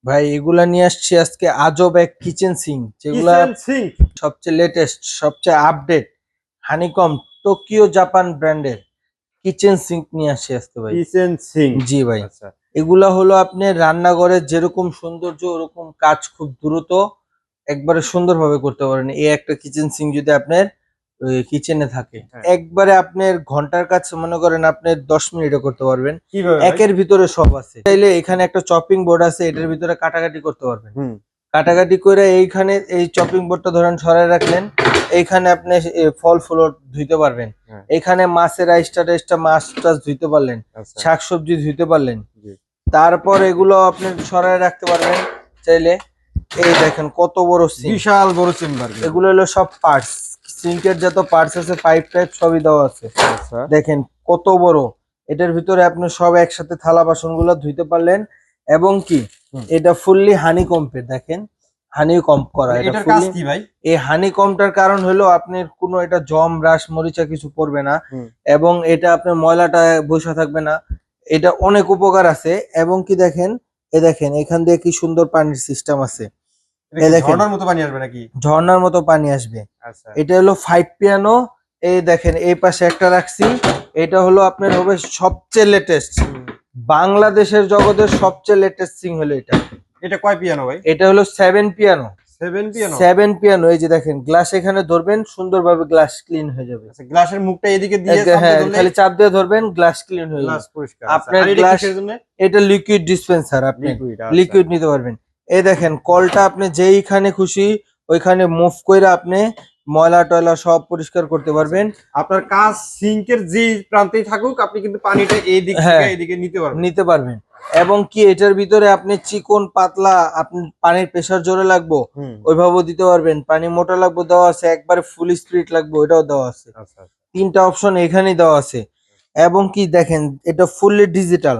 ভাই এগুলা নিয়ে আসছি আজকে আজব এক কিচেন সিঙ্ক, যেগুলা কিচেন সিঙ্ক। সবচেয়ে লেটেস্ট, সবচেয়ে আপডেট হানিকম টোকিও জাপান ব্র্যান্ডের কিচেন সিঙ্ক নিয়ে আসছি আজকে ভাই। Kitchen sync. জি ভাই, আচ্ছা। এগুলা হলো আপনার রান্নাঘরের যেরকম সৌন্দর্য ওরকম কাজ খুব দ্রুত একবারে সুন্দরভাবে করতে পারেন। এই একটা কিচেন সিঙ্ক যদি আপনার কিচেনে থাকে, হ্যাঁ। একবারে আপনার ঘন্টার কাজ মনে করেন আপনি 10 মিনিটে করতে পারবেন। কিভাবে ভাই? একের ভিতরে সব আছে। চাইলে এখানে একটা চপিং বোর্ড আছে, এটার ভিতরে কাটাকাটি করতে পারবেন। হুম। কাটাকাটি করে এইখানে এই চপিং বোর্ডটা ধরেন সরাই রাখলেন, এইখানে আপনি ফল ফুল ধুইতে পারবেন। হ্যাঁ। এখানে মাছের আইসটা মাছ টাছ ধুইতে পারলেন, আচ্ছা। শাকসবজি ধুইতে পারলেন। জি। তারপর এগুলো আপনি সরাই রাখতে পারবেন চাইলে। এই দেখেন কত বড় সিঙ্ক, বিশাল বড় চেম্বার। এগুলো হলো সব পার্টস, সিঙ্কের যত পার্টস আছে পাইপ টাইপ সবই দেওয়া আছে। আচ্ছা। দেখেন কত বড়, এটার ভিতরে আপনি সব একসাথে থালা বাসনগুলো ধুইতে পারলেন। এবং কি এটা ফুললি হানি কম্পের, দেখেন হানি কম্প করা। মানে এটা এটার কাজ ফুললি কি ভাই? এই হানি কম্পটার কারণ হলো আপনার কোনো এটা জম রাস মরিচা কিছু পড়বে না, হুম। এবং এটা আপনার ময়লাটা বসে থাকবে না। এটা অনেক উপকার আছে। এবং কি দেখেন, দেখেন এখান দিয়ে কি সুন্দর পানির সিস্টেম আছে। এটা এই কি দেখেন ঝর্ণার মতো পানি আসবে নাকি? ঝর্ণার মতো পানি আসবে। আচ্ছা। এটা হলো 5 পিয়ানো। এই দেখেন এই পাশে একটা রাখছি, এটা হলো আপনার হবে সবচেয়ে লেটেস্ট, বাংলাদেশের জগতের সবচেয়ে লেটেস্ট সিং হলো এটা। এটা কয় পিয়ানো ভাই? এটা হলো 7 পিয়ানো। 7 পিয়ানো। 7 পিয়ানো। এই যে দেখেন গ্লাস এখানে ধরবেন, সুন্দরভাবে গ্লাস ক্লিন হয়ে যাবে। আচ্ছা, গ্লাসের মুখটা এদিকে দিয়ে চাপ হ্যাঁ, দিয়ে ধরলে খালি চাপ দিয়ে ধরবেন, গ্লাস ক্লিন হয়ে গ্লাস যাবে পরিষ্কার। আপনার আর এটা গ্লাস। কিসের জন্য? এটা লিকুইড ডিসপেন্সার, আপনি লিকুইড। আচ্ছা। লিকুইড নিতে পারবেন। এই দেখেন কলটা আপনি যেইখানে খুশি ওইখানে মুভ করে আপনি ময়লা টয়লা সব পরিষ্কার করতে পারবেন। আপনার কাজ সিঙ্কের যে প্রান্তেই থাকুক, আপনি কিন্তু পানিটা এই দিক থেকে হ্যাঁ, এইদিকে নিতে পারবেন। নিতে পারবেন। এবং কি এটার ভিতরে আপনি চিকন পাতলা, আপনি পানির প্রেসার জোরে লাগবো হুম। ওইভাবেও দিতে পারবেন, পানি মোটা লাগবে দেওয়া আছে, একবারে ফুল স্পিড লাগবে ওইটাও দেওয়া আছে। আচ্ছা। তিনটা অপশন এখানেই দেওয়া আছে। এবং কি দেখেন এটা ফুললি ডিজিটাল,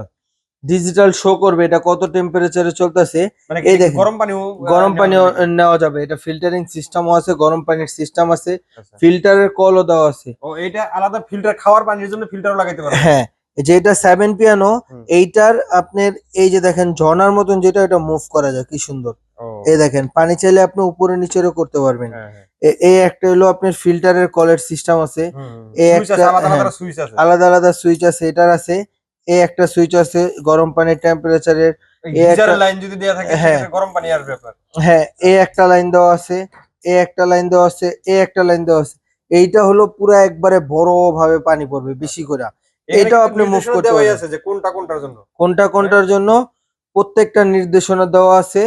ডিজিটাল শো করবে এটা কত টেম্পারেচারে চলতেছে। মানে এই কি দেখেন গরম পানিও গরম নেওয়া পানিও যাবে? নেওয়া যাবে, এটা ফিল্টারিং সিস্টেমও আছে, গরম পানির সিস্টেম আছে, আচ্ছা। ফিল্টারের কলও দেওয়া আছে। ও, এটা আলাদা ফিল্টার, খাওয়ার পানির জন্য ফিল্টারও লাগাইতে পারবেন? হ্যাঁ, যেটা 7 পিয়ানো হুম। এইটার আপনার এই যে দেখেন ঝর্ণার মতন যেটা, এটা মুভ করা যায় কি সুন্দর। ও। এই দেখেন পানি চাইলে আপনি উপরে নিচেরও করতে পারবেন। হ্যাঁ, হ্যাঁ। এই একটা হলো আপনার ফিল্টারের কলের সিস্টেম আছে। হুম। এই সুইচ একটা আছে, আলাদা হ্যাঁ, আলাদা সুইচ আছে। আলাদা আলাদা সুইচ আছে, এটার আছে। এই একটা সুইচ আছে গরম পানির টেম্পারেচারের। এই এই একটা গিজারের লাইন যদি দেয়া থাকে হ্যাঁ, সেক্ষেত্রে গরম পানি আসবে আপনার। হ্যাঁ, এই একটা লাইন দেওয়া আছে, এই একটা লাইন দেওয়া আছে, এই একটা লাইন দেওয়া আছে। এইটা হলো পুরা একবারে বড় ভাবে পানি পড়বে বেশি করে। এখানে এটাও কিন্তু আপনি মুভ নির্দেশনা করতে দেওয়াই পারবেন। আছে যে কোনটা কোনটার জন্য। কোনটা কোনটার জন্য প্রত্যেকটা নির্দেশনা দেওয়া আছে।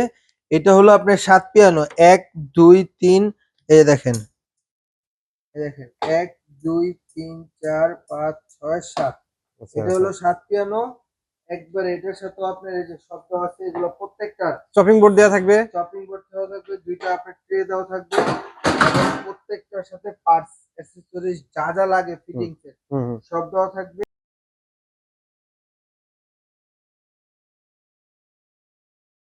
এটা হলো আপনার 7 পিয়ানো 1 2 3। এই দেখেন, এই দেখেন 1 2 3 4 5 6 7। আচ্ছা, এটা আচ্ছা। হলো 7 পিয়ানো। একবার এটার সাথে আপনার এই যে শব্দ আছে, এগুলো প্রত্যেকটা চপিং বোর্ড দেয়া থাকবে। চপিং বোর্ড দেওয়া থাকবে, দুইটা আপনার ট্রে দেওয়া থাকবে, এবং প্রত্যেকটার সাথে পার্টস অ্যাক্সেসরিজ যা যা লাগে হুম। ফিটিংস এর হুম। সব দেওয়া থাকবে।